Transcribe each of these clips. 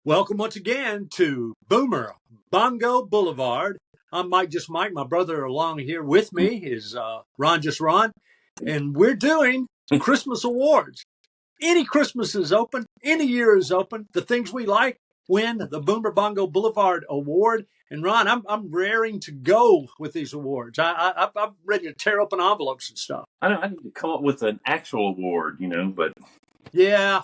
Welcome once again to Boomer Bongo Boulevard. I'm Mike Just Mike. My brother along here with me is Ron Just Ron. And we're doing Christmas awards. Any Christmas is open. Any year is open. The things we like win the Boomer Bongo Boulevard Award. And Ron, I'm raring to go with these awards. I'm ready to tear open envelopes and stuff. I need to come up with an actual award, but Yeah.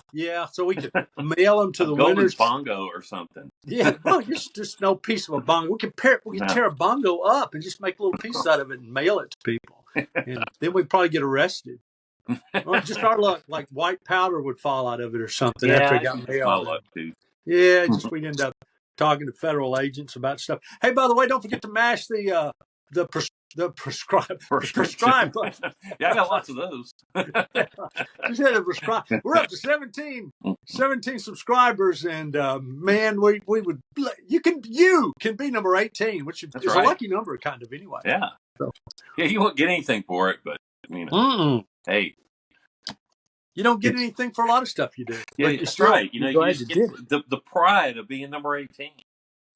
So we could mail them to a the golden winners. bongo or something. Yeah, no, just no piece of a bongo. We can tear a bongo up and just make little pieces out of it and mail it to people, and then we'd probably get arrested. Well, just our luck, like white powder would fall out of it or something after it got mailed. My luck too. Yeah, just we'd end up talking to federal agents about stuff. Hey, by the way, don't forget to mash the prescribe button. Yeah, I got lots of those. Just had to prescribe. We're up to 17 subscribers, and man, we would you can be number 18, which is right. A lucky number, kind of anyway. Yeah, so. Yeah, you won't get anything for it, but hey, you don't get anything for a lot of stuff you do. Yeah, that's right. You just get the pride of being number 18.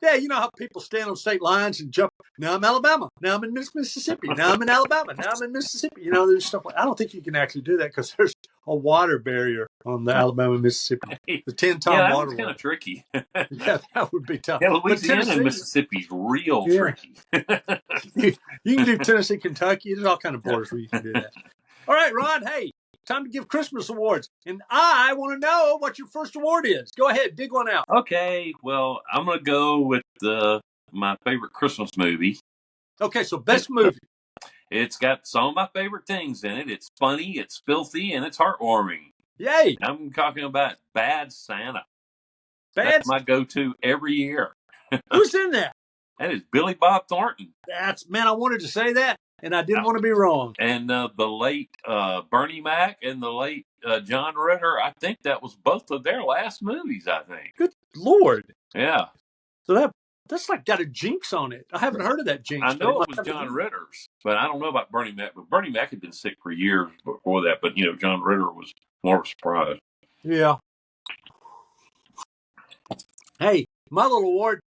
Yeah, you know how people stand on state lines and jump. Now I'm Alabama. Now I'm in Mississippi. Now I'm in Alabama. Now I'm in Mississippi. There's stuff like I don't think you can actually do that because there's a water barrier on the Alabama Mississippi. The 10-ton water. That's kind of tricky. Yeah, that would be tough. Yeah, Louisiana and Mississippi's real tricky. You can do Tennessee, Kentucky. There's all kind of borders where you can do that. All right, Ron. Hey, time to give Christmas awards. And I want to know what your first award is. Go ahead, dig one out. Okay, well, I'm going to go with my favorite Christmas movie. Okay, so best movie. It's got some of my favorite things in it. It's funny, it's filthy, and it's heartwarming. Yay! I'm talking about Bad Santa. That's my go-to every year. Who's in that? That is Billy Bob Thornton. Man, I wanted to say that. And I didn't want to be wrong. And the late Bernie Mac and the late John Ritter, I think that was both of their last movies, I think. Good Lord. Yeah. So that's like got a jinx on it. I haven't heard of that jinx. I know it was John Ritter's, but I don't know about Bernie Mac. But Bernie Mac had been sick for years before that. But, John Ritter was more of a surprise. Yeah. Hey, my little award,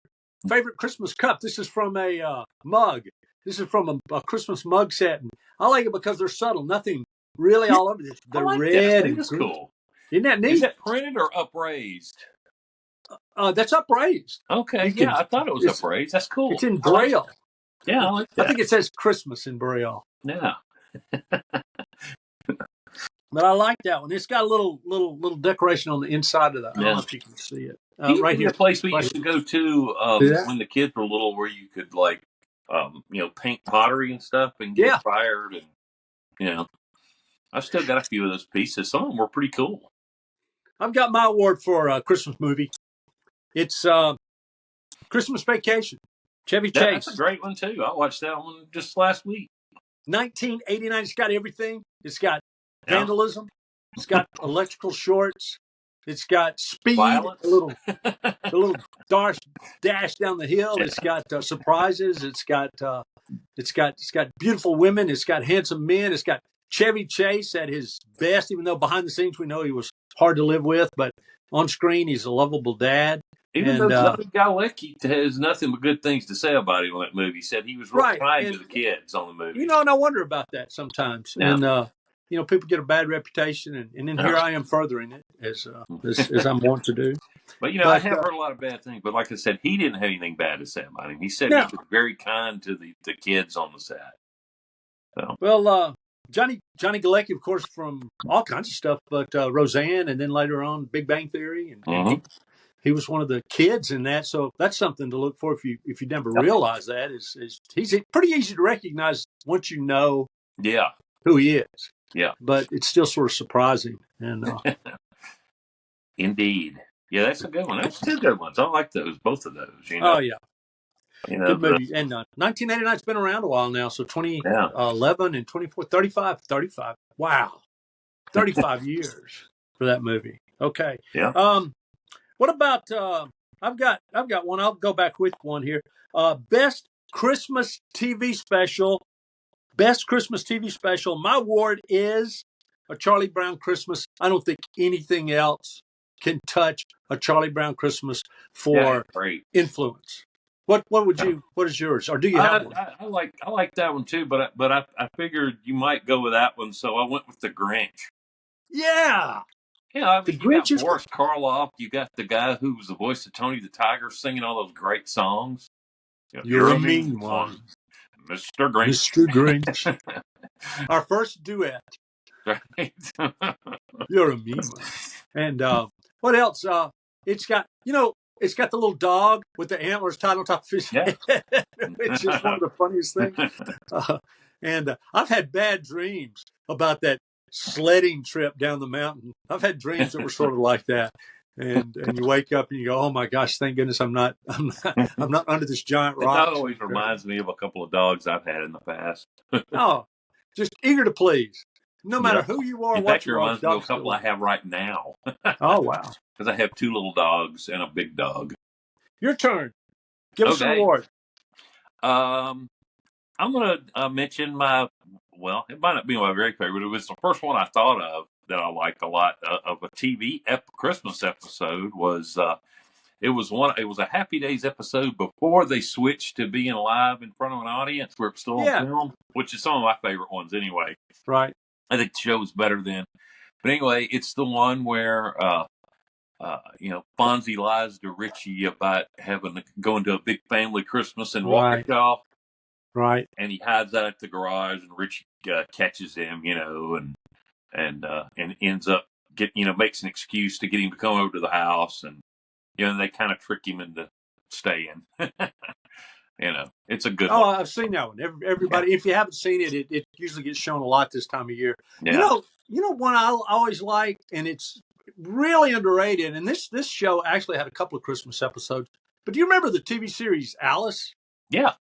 favorite Christmas cup. This is from a mug. This is from a Christmas mug set. And I like it because they're subtle. Nothing really all over it. They're red and green. Cool. Isn't that neat? Is that printed or upraised? That's upraised. Okay. I thought it was upraised. That's cool. It's in Braille. Yeah, I like that. I think it says Christmas in Braille. Yeah. But I like that one. It's got a little decoration on the inside of that. I don't know if you can see it. Right here. A place we used to go to when the kids were little, where you could paint pottery and stuff and get fired, and I've still got a few of those pieces. Some of them were pretty cool. I've got my award for a Christmas movie. It's Christmas Vacation. Chevy Chase. That's a great one too. I watched that one just last week. 1989. It's got everything. It's got vandalism. It's got electrical shorts. It's got speed. Violence. A little dash down the hill. It's got surprises. It's got beautiful women. It's got handsome men. It's got Chevy Chase at his best, even though behind the scenes we know he was hard to live with, but on screen he's a lovable dad. Even though Johnny Galecki has nothing but good things to say about him on that movie. He said he was real kind to the kids on the movie. And I wonder about that sometimes. Yeah. And people get a bad reputation, and then here I am furthering it as I'm wanting to do. But I have heard a lot of bad things. But like I said, he didn't have anything bad to say about him. He said he was very kind to the kids on the set. So. Well, Johnny Galecki, of course, from all kinds of stuff, but Roseanne, and then later on Big Bang Theory, and he was one of the kids in that. So that's something to look for if you never realize that. Is he's pretty easy to recognize once you know who he is. Yeah. But it's still sort of surprising. And Indeed. Yeah, that's a good one. That's two good ones. I like those, both of those. Oh, yeah. Good movie. And 1989's been around a while now. So 2011 and 35. Wow. 35 years for that movie. Okay. Yeah. What about I've got one. I'll go back with one here. Best Christmas TV special. Best Christmas TV special. My award is A Charlie Brown Christmas. I don't think anything else can touch a Charlie Brown Christmas for influence. What is yours, or do you have one? I like that one too, but I figured you might go with that one, so I went with the Grinch. Yeah. Yeah, I mean, you got Boris Karloff, you got the guy who was the voice of Tony the Tiger singing all those great songs. You're a mean one, Mr. Grinch. Mr. Grinch. Our first duet. Right. You're a mean one. And what else? It's got the little dog with the antlers tied on top of his head. It's just one of the funniest things. And I've had bad dreams about that sledding trip down the mountain. I've had dreams that were sort of like that. And you wake up and you go, oh my gosh, thank goodness I'm not under this giant rock. That always reminds me of a couple of dogs I've had in the past. Oh, just eager to please. No matter who you are, what you are. In fact, it reminds me of a couple I have right now. Oh, wow. Because I have 2 little dogs and a big dog. Your turn. Give us an award. I'm going to mention it might not be my very favorite. It was the first one I thought of that I liked a lot of a TV Christmas episode was it was a Happy Days episode before they switched to being live in front of an audience where it's still on film, which is some of my favorite ones anyway. Right. I think the show was better then. But anyway, it's the one where Fonzie lies to Richie about going to a big family Christmas in Waukesha. Right. And he hides out at the garage, and Richie catches him, and ends up makes an excuse to get him to come over to the house, and they kind of trick him into staying. It's a good one. Oh, I've seen that one. Everybody, if you haven't seen it, it usually gets shown a lot this time of year. Yeah. One I always like, and it's really underrated, and this show actually had a couple of Christmas episodes. But do you remember the TV series Alice? Yeah.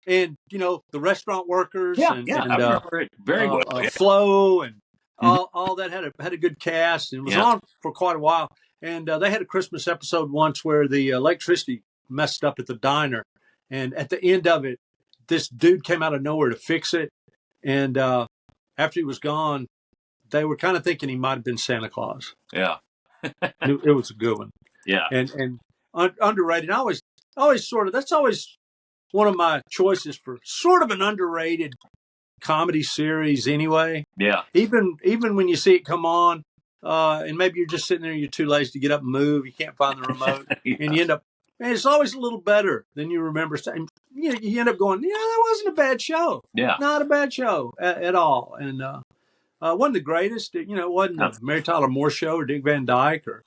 And, the restaurant workers. Yeah, and, I remember it very well. Flo and all that had a good cast, and it was on for quite a while. And they had a Christmas episode once where the electricity messed up at the diner. And at the end of it, this dude came out of nowhere to fix it. And after he was gone, they were kind of thinking he might have been Santa Claus. Yeah. It was a good one. Yeah. And underrated. That's always one of my choices for sort of an underrated comedy series anyway. Yeah. Even when you see it come on, and maybe you're just sitting there, you're too lazy to get up and move, you can't find the remote, and you end up, and it's always a little better than you remember. You end up going, that wasn't a bad show. Yeah. Not a bad show at all. And wasn't the greatest. It wasn't the Mary Tyler Moore Show or Dick Van Dyke or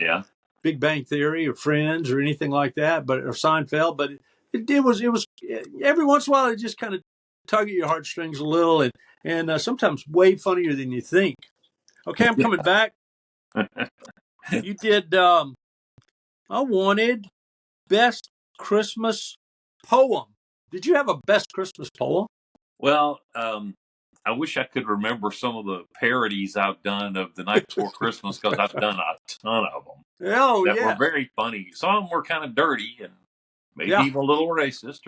Big Bang Theory or Friends or anything like that, or Seinfeld. But it was every once in a while it just kind of tug at your heartstrings a little, and sometimes way funnier than you think. Okay, I'm coming back. You did. I wanted best Christmas poem. Did you have a best Christmas poem? Well, I wish I could remember some of the parodies I've done of The Night Before Christmas, because I've done a ton of them. Oh, that were very funny. Some of them were kind of dirty and maybe even a little racist,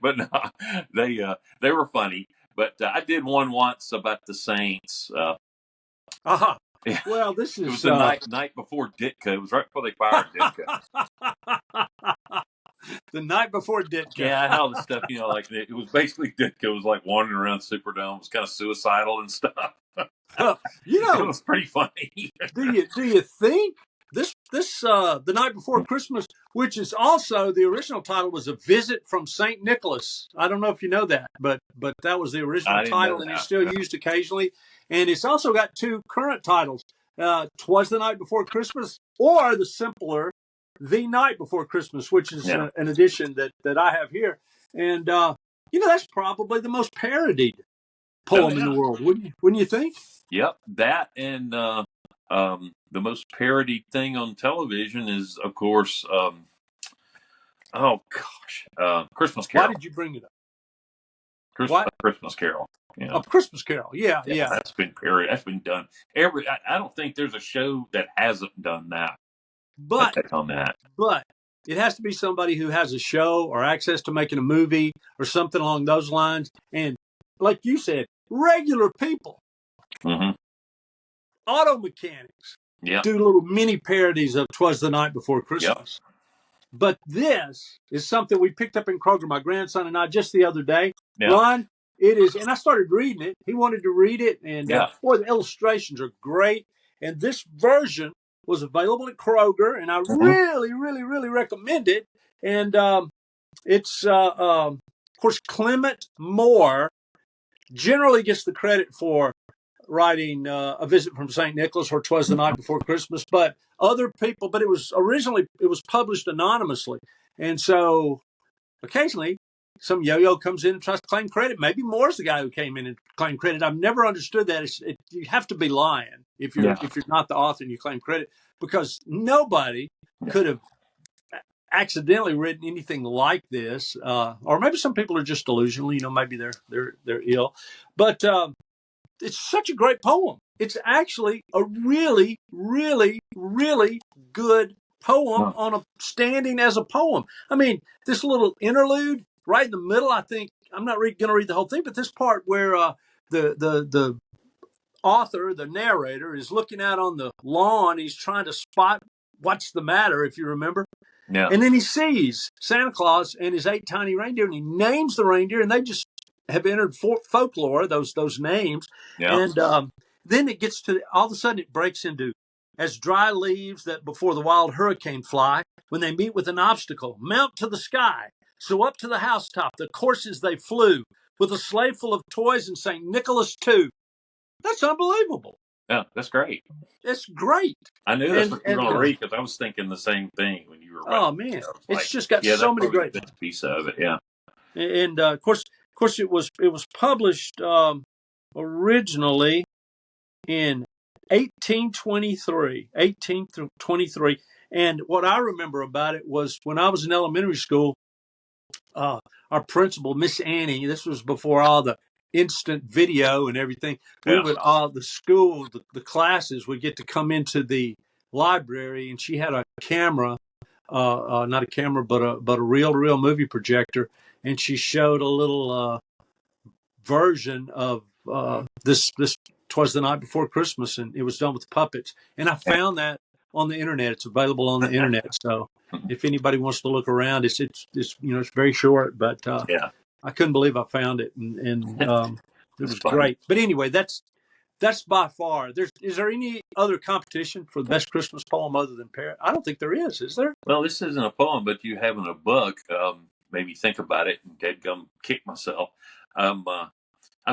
but no, they were funny. But I did one once about the Saints. Well, this is it was the night before Ditka. It was right before they fired Ditka. The night before Ditka. Yeah, how the stuff, it was basically Ditka was like wandering around the Superdome, was kind of suicidal and stuff. It was pretty funny. Do you think this The Night Before Christmas, which is also the original title, was A Visit from St. Nicholas? I don't know if you know that, but that was the original title, and it's still used occasionally. And it's also got 2 current titles: "'Twas the Night Before Christmas," or the simpler "The Night Before Christmas," which is an edition that I have here. And that's probably the most parodied poem in the world, wouldn't you think? Yep, that and the most parodied thing on television is, of course, Christmas Carol. Why did you bring it up? Christmas Carol. A Christmas Carol. Yeah. That's been parodied. That's been done. I don't think there's a show that hasn't done that. But it has to be somebody who has a show or access to making a movie or something along those lines. And like you said, regular people, mm-hmm. auto mechanics, do little mini parodies of "'Twas the Night Before Yep. Christmas." But this is something we picked up in Kroger, my grandson and I, just the other day. Yeah. Ron, it is, and I started reading it. He wanted to read it, and boy, the illustrations are great. And this version was available at Kroger, and I really, really, really recommend it. And it's, of course, Clement Moore generally gets the credit for writing A Visit from St. Nicholas or "'Twas the Night Before Christmas," but other people, but it was published anonymously. And so occasionally some yo-yo comes in and tries to claim credit. Maybe Moore's the guy who came in and claimed credit. I've never understood that. You have to be lying if you're not the author and you claim credit, because nobody could have accidentally written anything like this. Or maybe some people are just delusional. Maybe they're ill. But it's such a great poem. It's actually a really, really, really good poem on a standing as a poem. I mean, this little interlude right in the middle, I think, I'm not going to read the whole thing, but this part where the author, the narrator, is looking out on the lawn. He's trying to spot what's the matter, if you remember. Yeah. And then he sees Santa Claus and his 8 tiny reindeer, and he names the reindeer, and they just have entered folklore, those names. Yeah. And then it gets to, all of a sudden it breaks into, as dry leaves that before the wild hurricane fly, when they meet with an obstacle, mount to the sky. So up to the housetop, the coursers they flew, with a sleigh full of toys and St. Nicholas too. That's unbelievable. Yeah, that's great. It's great. I knew that's what you were going to read, because I was thinking the same thing when you were writing. Oh man, it's just got so many great ones. Piece of it, yeah. And of course, it was published originally in 1823. And what I remember about it was when I was in elementary school, our principal, Miss Annie, this was before all the instant video and everything. We would the classes would get to come into the library, and she had a camera, not a camera, but a real movie projector, and she showed a little version of this "'Twas the Night Before Christmas," and it was done with puppets. And I found that on the internet. It's available on the internet. So if anybody wants to look around, it's very short, but I couldn't believe I found it, and it was great. But anyway, that's by far. Is there any other competition for the best Christmas poem other than Parrot? I don't think there is. Is there? Well, this isn't a poem, but you having a book made me think about it and deadgum kick myself. I've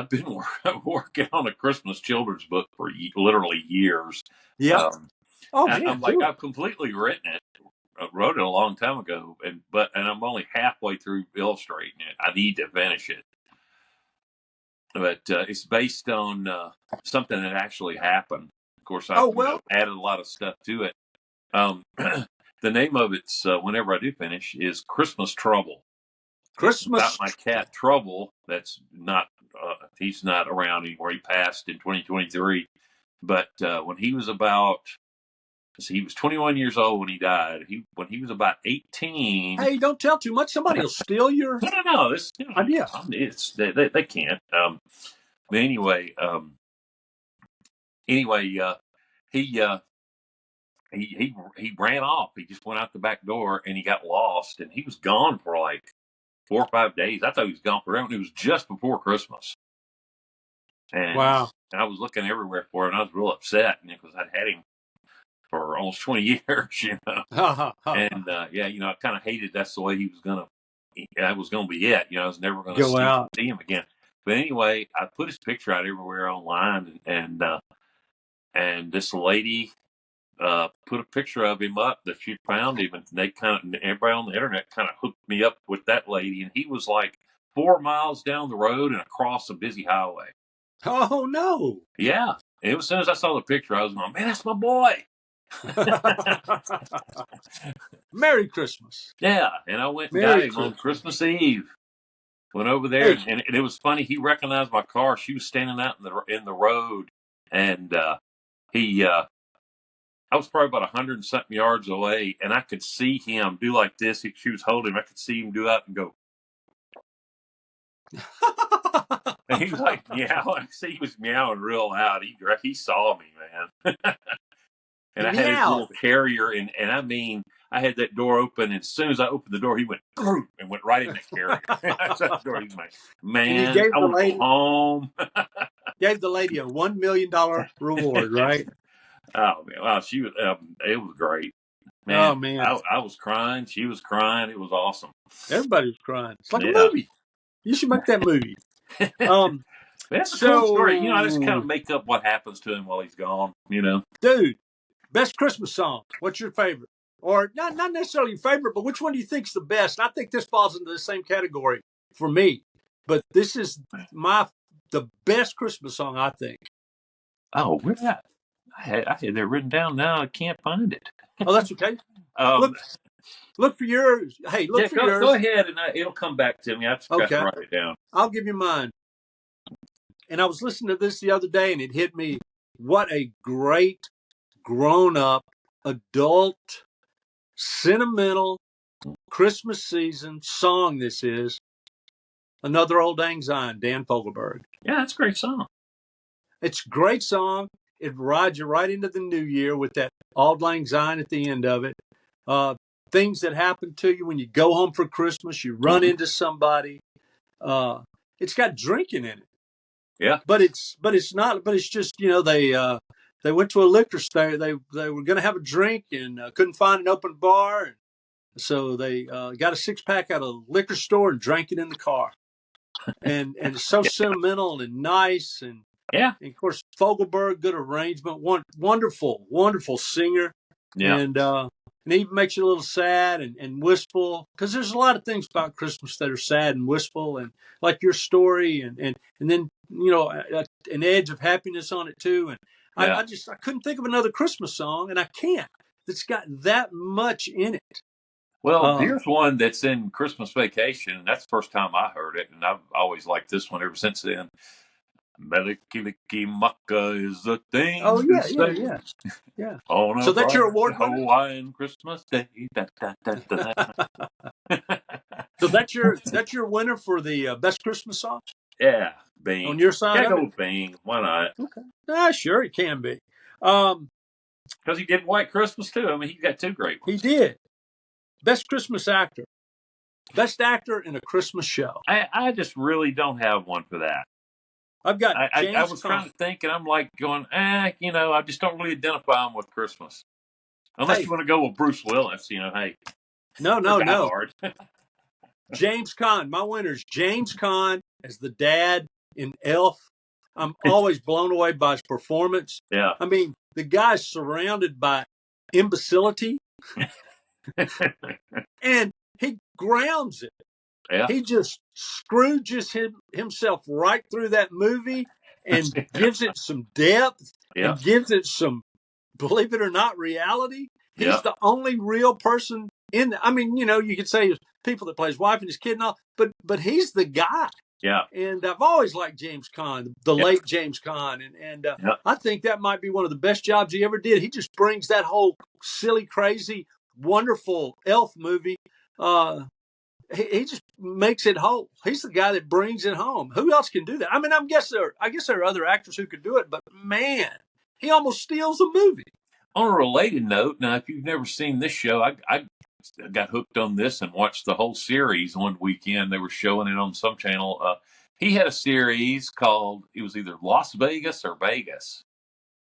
been working on a Christmas children's book for literally years. Yeah. I've completely written it. I wrote it a long time ago, and I'm only halfway through illustrating it. I need to finish it. But it's based on something that actually happened. Of course, I added a lot of stuff to it. The name of it's, whenever I do finish, is Christmas Trouble. Christmas. It's about my cat Trouble. That's not, he's not around anymore. He passed in 2023. But when he was he was 21 years old when he died. When he was about 18. Hey, don't tell too much. Somebody will steal your No. This idea. They can't. But anyway, he ran off. He just went out the back door and he got lost, and he was gone for like 4 or 5 days. I thought he was gone forever. It was just before Christmas. And wow. I was looking everywhere for him, and I was real upset because I'd had him for almost 20 years, And I kind of hated that's the way he was gonna. That was gonna be it. I was never gonna see him again. But anyway, I put his picture out everywhere online, and this lady put a picture of him up that she found him, and everybody on the internet kind of hooked me up with that lady, and he was like 4 miles down the road and across a busy highway. Oh no! Yeah, and as soon as I saw the picture, I was going, "Man, that's my boy." Merry Christmas. Yeah, and I went and got him on Christmas Eve. Went over there, and it was funny. He recognized my car. She was standing out in the road, and I was probably about 100 and something yards away, and I could see him do like this. She was holding him. I could see him do that and go. And he was like meow. I see he was meowing real loud. He saw me, man. and He I had his meowed. little carrier, and I mean, I had that door open, and as soon as I opened the door, he went and went right in that carrier. I shut the door. He's like, And he man, gave I the want to go lady home. gave the lady a $1 million reward, right? Oh man, wow, she was. It was great, man. Oh man, I was crying. She was crying. It was awesome. everybody was crying. It's like a Yeah. movie. You should make that movie. Um, That's a cool story. You know, I just kind of so, make up what happens to him while he's gone. You know. dude, best Christmas song. What's your favorite? Or not necessarily your favorite, but which one do you think's the best? And I think this falls into the same category for me. But this is the best Christmas song, I think. Oh, where's that? I had that written down. Now I can't find it. Oh, that's okay. Um, Look for yours. Hey, look yeah, for go yours. ahead, and it'll come back to me. I just got to Okay, write it down. I'll give you mine. And I was listening to this the other day, and it hit me. What a great grown-up, adult, sentimental Christmas season song this is. Another Old Lang Syne, Dan Fogelberg. Yeah, that's a great song. It's a great song. It rides you right into the new year with that Auld Lang Syne at the end of it. Things that happen to you when you go home for Christmas, you run into somebody. It's got drinking in it. Yeah, but it's not. But it's just they went to a liquor store. They were going to have a drink and couldn't find an open bar, and so they got a 6-pack out of a liquor store and drank it in the car. And it's so sentimental and nice, and of course Fogelberg, good arrangement, wonderful singer, and it even makes you a little sad and wistful, because there's a lot of things about Christmas that are sad and wistful, and like your story, and then an edge of happiness on it too. And I couldn't think of another Christmas song, and I can't, that's got that much in it. Well, here's one that's in Christmas Vacation. That's the first time I heard it, and I've always liked this one ever since then. Melikilikimaka is the thing. Oh yeah. On a so that's your award winner? Hawaiian Christmas day. Da, da, da, da. So that's your winner for the best Christmas song? Yeah, Bing. On your side? Yeah, go with Bing. Why not? Okay. Sure, it can be. Because he did White Christmas too. I mean, he got 2 great ones. He did. Best Christmas actor. Best actor in a Christmas show. I just really don't have one for that. I've got James I was trying to think, and I'm like going, I just don't really identify him with Christmas. Unless you want to go with Bruce Willis, hey. No. James Caan. My winner's James Caan as the dad in Elf. I'm always blown away by his performance. Yeah. I mean, the guy's surrounded by imbecility. And he grounds it. Yeah. He just Scrooges himself right through that movie and gives it some depth and gives it some, believe it or not, reality. He's the only real person in the, I mean, you could say people that play his wife and his kid and all, but he's the guy. Yeah. And I've always liked James Caan, the late James Caan. And I think that might be one of the best jobs he ever did. He just brings that whole silly, crazy, wonderful Elf movie. He just makes it whole. He's the guy that brings it home. Who else can do that? I mean, I guess there are other actors who could do it, but man, he almost steals the movie. On a related note, now, if you've never seen this show, I got hooked on this and watched the whole series one weekend. They were showing it on some channel. He had a series called, it was either Las Vegas or Vegas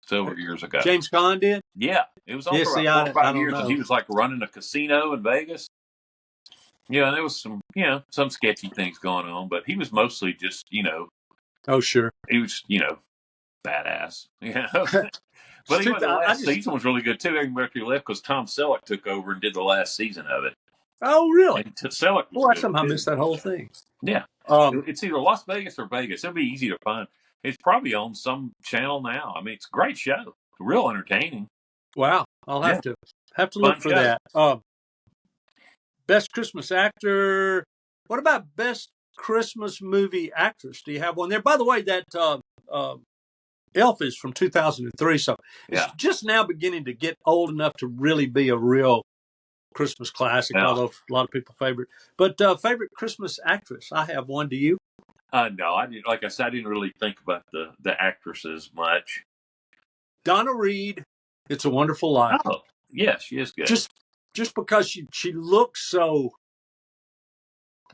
several years ago. James Caan did? Yeah. It was on for about 4 or 5 years, and he was like running a casino in Vegas. Yeah, there was some sketchy things going on, but he was mostly just, Oh, sure. He was, badass. But the last season was really good too. After he left, because Tom Selleck took over and did the last season of it. Oh, really? And Selleck. I somehow missed that whole thing. Yeah, it's either Las Vegas or Vegas. It'll be easy to find. It's probably on some channel now. I mean, it's a great show. Real entertaining. Wow, I'll have to look for that. Best Christmas actor. What about best Christmas movie actress? Do you have one there? By the way, that Elf is from 2003, so it's just now beginning to get old enough to really be a real Christmas classic, although a lot of people favorite. But favorite Christmas actress, I have one. Do you? No, I didn't. Like I said, I didn't really think about the actresses much. Donna Reed It's a Wonderful Life. Oh, yeah, she is good. Just because she looks so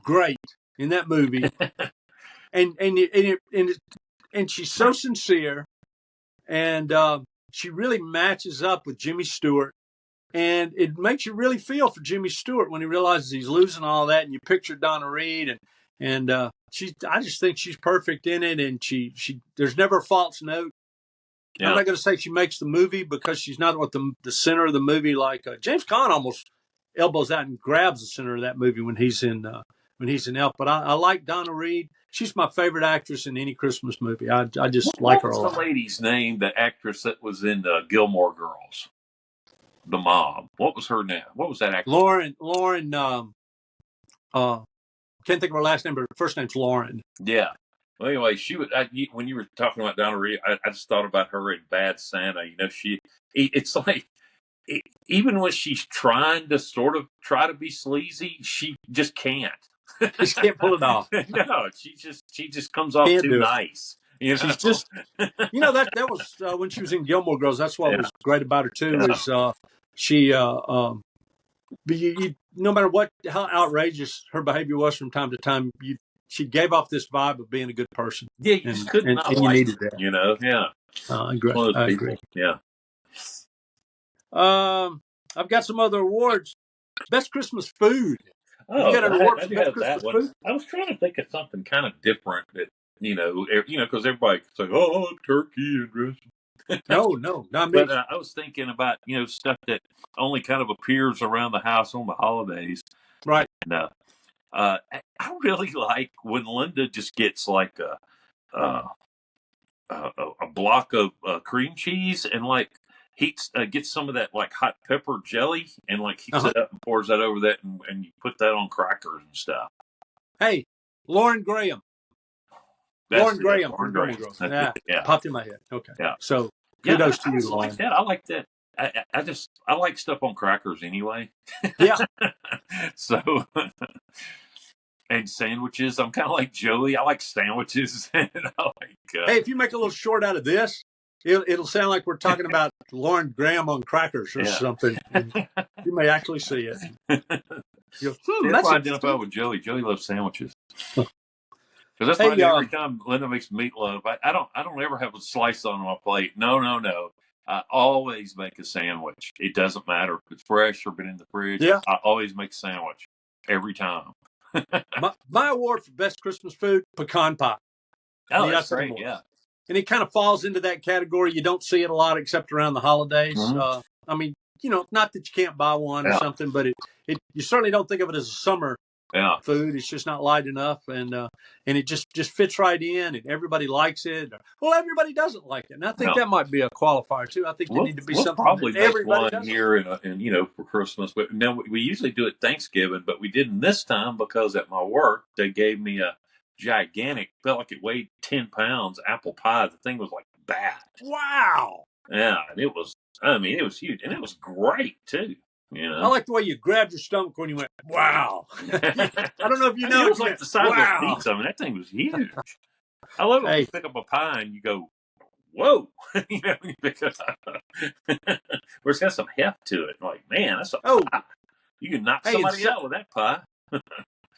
great in that movie, and she's so sincere, and she really matches up with Jimmy Stewart, and it makes you really feel for Jimmy Stewart when he realizes he's losing all that, and you picture Donna Reed, and I just think she's perfect in it, and she there's never a false note. Yeah. I'm not going to say she makes the movie because she's not what the center of the movie. Like James Caan almost elbows out and grabs the center of that movie when he's in Elf. But I like Donna Reed. She's my favorite actress in any Christmas movie. I just like her a lot. What's the lady's name? The actress that was in Gilmore Girls, the mom. What was her name? What was that actress? Lauren. Can't think of her last name, but her first name's Lauren. Yeah. Well, anyway, she would. When you were talking about Donna Reed, I just thought about her in Bad Santa. You know, it's like even when she's trying to sort of try to be sleazy, she just can't. She can't pull it off. No, she just comes off too nice. You know? She's just, that was when she was in Gilmore Girls. That's what was great about her too. Is she no matter how outrageous her behavior was from time to time, she gave off this vibe of being a good person. Yeah, you just couldn't not like, you needed that. You know, yeah. I agree. Yeah. I've got some other awards. Best Christmas food. Oh, you got an award for best Christmas food? I was trying to think of something kind of different that because everybody's like, oh, turkey and dressing. No, not me. But I was thinking about stuff that only kind of appears around the house on the holidays, right? And I really like when Linda just gets like a block of cream cheese and like gets some of that like hot pepper jelly and like heats it up and pours that over that and you put that on crackers and stuff. Hey, Lauren Graham. Lauren Graham. Yeah, popped in my head. Okay. Yeah. So kudos to you, Lauren. Like that. I like that. I like stuff on crackers anyway. Yeah. So and sandwiches. I'm kind of like Joey. I like sandwiches. And hey, if you make a little short out of this, it'll sound like we're talking about Lauren Graham on crackers or something. You may actually see it. That's why I identify with Joey. Joey loves sandwiches. Because that's why every time Linda makes meatloaf, I don't ever have a slice on my plate. No. I always make a sandwich. It doesn't matter if it's fresh or been in the fridge. Yeah. I always make a sandwich every time. my award for best Christmas food, pecan pie. Oh, that's great. Yeah. And it kind of falls into that category. You don't see it a lot except around the holidays. Mm-hmm. I mean, not that you can't buy one or something, but you certainly don't think of it as a summer food. It's just not light enough, and it just fits right in, and everybody likes it. Well, everybody doesn't like it, and I think that might be a qualifier too. I think there need to be something probably that everybody does. Here and for Christmas. But no, we usually do it Thanksgiving, but we didn't this time because at my work they gave me a gigantic, felt like it weighed 10 pounds apple pie. The thing was like that. Wow. Yeah, and it was huge, and it was great too. I like the way you grabbed your stomach when you went, wow. I don't know if you know. It was like the size of a pizza. I mean, that thing was huge. I love it when you pick up a pie and you go, whoa. Because where it's got some heft to it. Like, man, that's a pie. You can knock somebody out with that pie.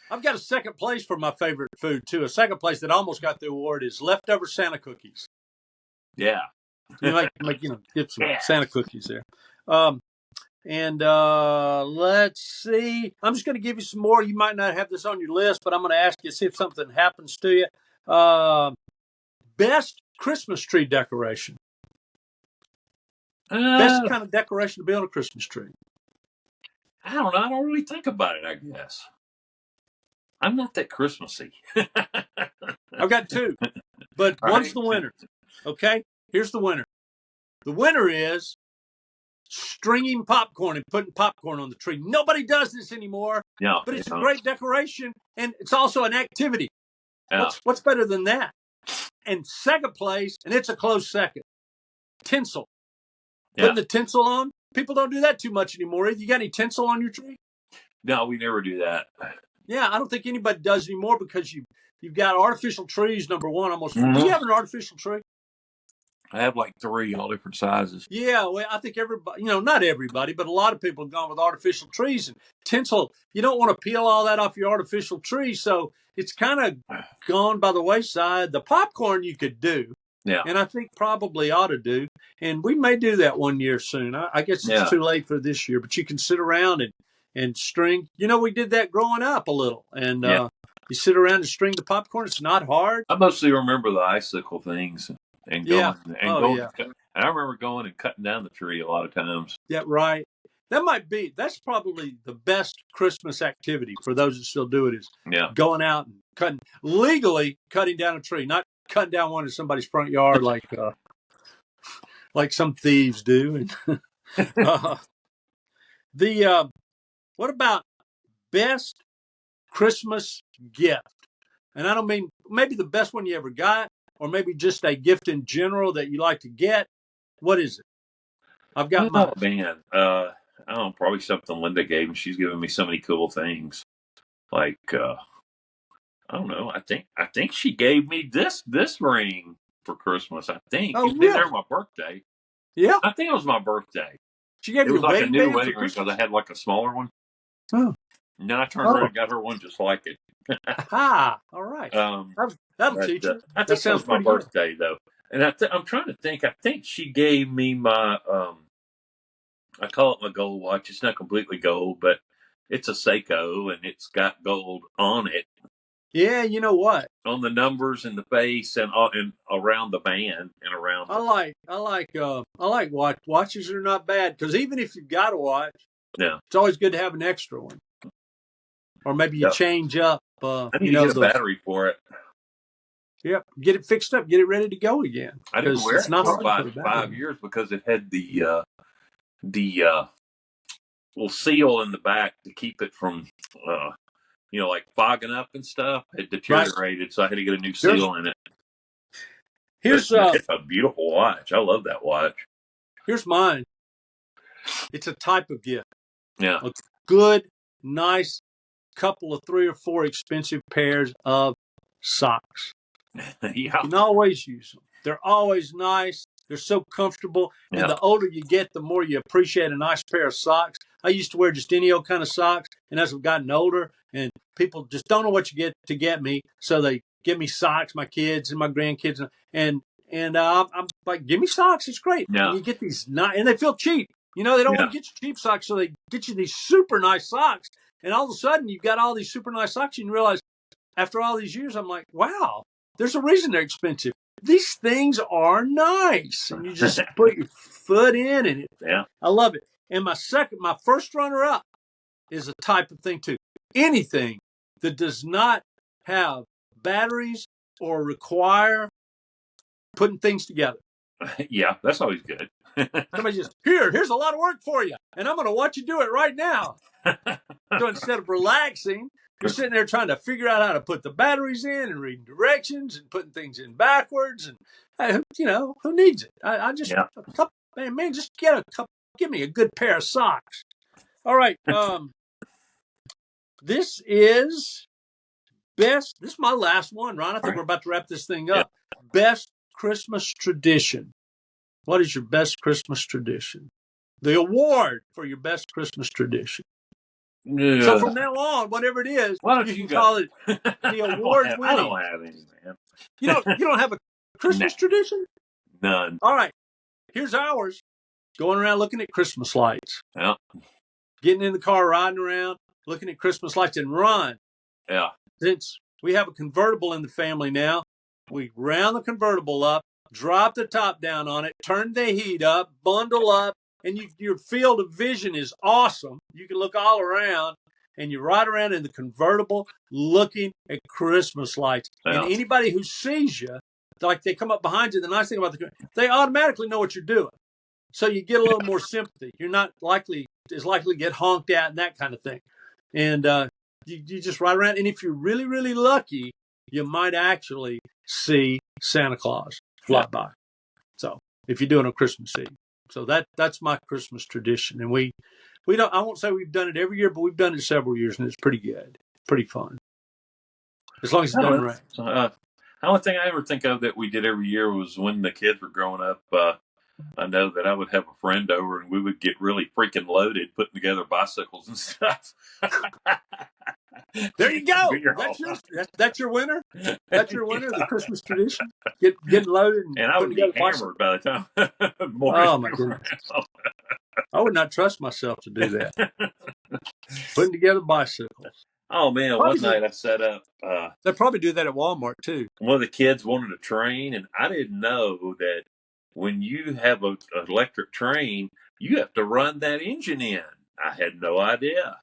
I've got a second place for my favorite food, too. A second place that almost got the award is leftover Santa cookies. Yeah. Get some Santa cookies there. And let's see. I'm just going to give you some more. You might not have this on your list, but I'm going to ask you, see if something happens to you. Best Christmas tree decoration. Best kind of decoration to be on a Christmas tree. I don't know. I don't really think about it, I guess. I'm not that Christmassy. I've got two, but one's the winner. Okay? Here's the winner. The winner is stringing popcorn and putting popcorn on the tree. Nobody does this anymore, but it's a great decoration, and it's also an activity. Yeah. What's better than that? And second place, and it's a close second, tinsel. Putting the tinsel on. People don't do that too much anymore. You got any tinsel on your tree? No, we never do that. Yeah, I don't think anybody does anymore because you've got artificial trees, number one, almost. Mm-hmm. Do you have an artificial tree? I have like 3, all different sizes. Yeah, well, I think everybody, not everybody, but a lot of people have gone with artificial trees and tinsel. You don't want to peel all that off your artificial tree, so it's kind of gone by the wayside. The popcorn you could do, Yeah, and I think probably ought to do, and we may do that one year soon. I guess it's too late for this year, but you can sit around and string. We did that growing up a little, and you sit around and string the popcorn. It's not hard. I mostly remember the icicle things and going going. Yeah. And I remember going and cutting down the tree a lot of times. Yeah, right. That's probably the best Christmas activity for those that still do it is going out and legally cutting down a tree, not cutting down one in somebody's front yard like some thieves do. And what about best Christmas gift? And I don't mean maybe the best one you ever got, or maybe just a gift in general that you like to get. What is it? I've got mine. Man, I don't know, probably something Linda gave me. She's given me so many cool things. Like, I don't know. I think she gave me this ring for Christmas. I think it was there my birthday. Yeah, I think it was my birthday. She gave you like a new wedding ring because I had like a smaller one. Oh. And then I turned around and got her one just like it. Aha! All right. That'll teach you. I think that was my birthday though, and I'm trying to think. I think she gave me my I call it my gold watch. It's not completely gold, but it's a Seiko, and it's got gold on it. Yeah, you know what? On the numbers and the face and around the band and around. I like watches are not bad because even if you've got a watch, it's always good to have an extra one. Or maybe you change up. I need to get a battery for it. Yep, get it fixed up, get it ready to go again. I didn't wear it for about 5 years because it had the little seal in the back to keep it from like fogging up and stuff. It deteriorated, so I had to get a new seal in it. It's a beautiful watch. I love that watch. Here's mine. It's a type of gift. Yeah, a good, nice couple of 3 or 4 expensive pairs of socks. You can always use them. They're always nice. They're so comfortable. And the older you get, the more you appreciate a nice pair of socks. I used to wear just any old kind of socks. And as I've gotten older, and people just don't know what you get to get me, so they give me socks, my kids and my grandkids. And I'm like, give me socks. It's great. Yeah. And you get these nice, and they feel cheap. They don't want to get you cheap socks, so they get you these super nice socks. And all of a sudden, you've got all these super nice socks, and you realize, after all these years, I'm like, wow, there's a reason they're expensive. These things are nice, and you just put your foot in, and I love it. And my first runner-up is a type of thing too. Anything that does not have batteries or require putting things together. Yeah, that's always good. Somebody just, here's a lot of work for you, and I'm going to watch you do it right now. So instead of relaxing, you're sitting there trying to figure out how to put the batteries in and reading directions and putting things in backwards. And, who needs it? I just, man, just give me a good pair of socks. All right. This is my last one, Ron. I think we're about to wrap this thing up. Yeah. Best Christmas tradition. What is your best Christmas tradition? The award for your best Christmas tradition. Yeah. So from now on, whatever it is, you can call it the award winning. I don't have any, man. You don't have a Christmas tradition? None. All right. Here's ours. Going around looking at Christmas lights. Yeah. Getting in the car, riding around, looking at Christmas lights, and Ron. Yeah. Since we have a convertible in the family now, we round the convertible up, drop the top down on it, turn the heat up, bundle up, and your field of vision is awesome. You can look all around, and you ride around in the convertible looking at Christmas lights. Yeah. And anybody who sees you, like they come up behind you, the nice thing about they automatically know what you're doing. So you get a little more sympathy. You're not likely to get honked at and that kind of thing. And you just ride around. And if you're really, really lucky, you might actually see Santa Claus fly by. So if you're doing a Christmas Eve. So that's my Christmas tradition. And we don't, I won't say we've done it every year, but we've done it several years, and it's pretty good. Pretty fun. As long as it doesn't rain. The only thing I ever think of that we did every year was when the kids were growing up. I know that I would have a friend over and we would get really freaking loaded putting together bicycles and stuff. There you go. That's your winner. That's your winner. The Christmas tradition. Getting loaded and I would be hammered by the time. Oh my goodness! I would not trust myself to do that. Putting together bicycles. Oh man! One night I set up. They probably do that at Walmart too. One of the kids wanted a train, and I didn't know that when you have an electric train, you have to run that engine in. I had no idea.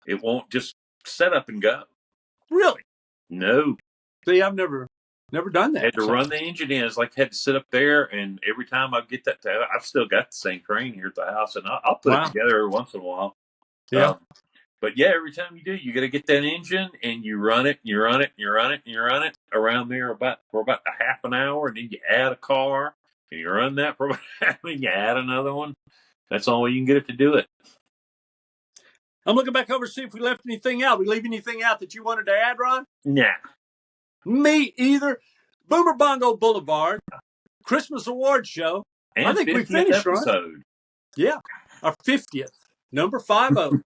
It won't just set up and go. Really? No. See, I've never done that. I had to run the engine in. It's like I had to sit up there, and every time I get that, I've still got the same train here at the house, and I'll put it together every once in a while. Yeah. But yeah, every time you do, you got to get that engine and you run it around there for about a half an hour, and then you add a car and you run that for about and you add another one. That's the only way you can get it to do it. I'm looking back over to see if we left anything out. We leave anything out that you wanted to add, Ron? Nah. Me either. Boomer Bongo Boulevard, Christmas Awards Show. And I think we finished, episode. Ron. Yeah, our 50th, number 50.